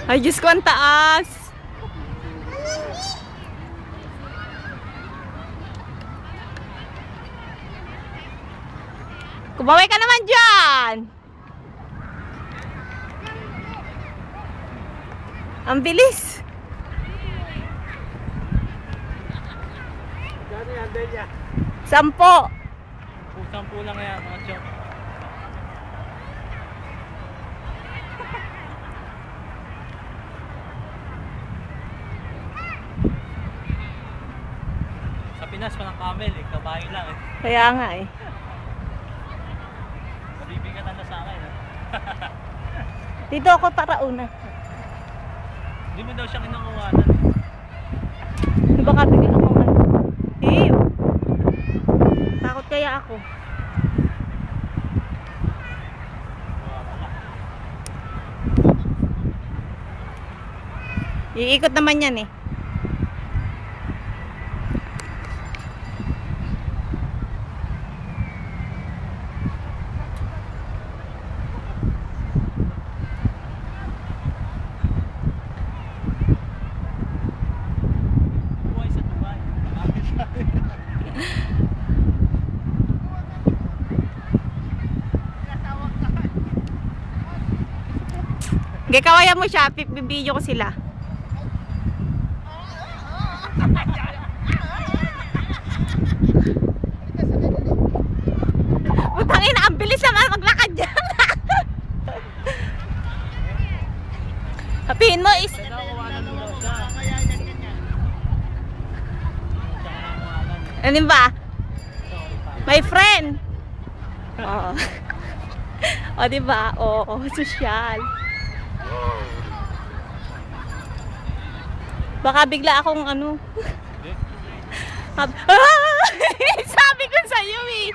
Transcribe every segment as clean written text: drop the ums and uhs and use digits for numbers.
Ay, Diyos ko, ang taas. Kumaway ka naman dyan. Ang bilis. Gano'n yan, Delia? 10. 10 lang yan, mga chok. Sa Pinas, parang camel eh. Kabayo lang eh. Kaya nga eh. Nabibigatan na sa akin eh. Dito ako para una. Hindi mo daw siya kinukuhanan eh. Baka bigla ako ano. Ew. Takot kaya ako. Iikot naman yan eh. Buhay sa Dubai. Gikawayan mo siya, bibidyo ko sila. Putangin, ang bilis naman maglakad dyan. Sabihin mo is Nagkakuhanan mo daw siya. ano ba? My friend. Oo. O diba? Oo, sosyal. Baka bigla akong ano. Sabi ko sa iyo eh.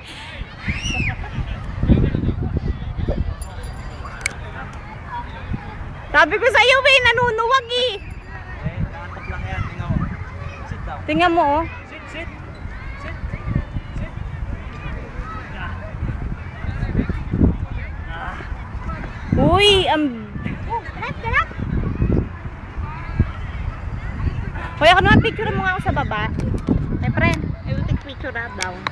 Sabi ko sa iyo eh, nanunuwag eh. Nakatok lang yan, tingnan mo. Sit down. Tingnan mo oh. Sit, sit. Sit. Sit. Uy, Hoy, ako naman picture mo nga ako sa baba. My friend, I will take picture daw.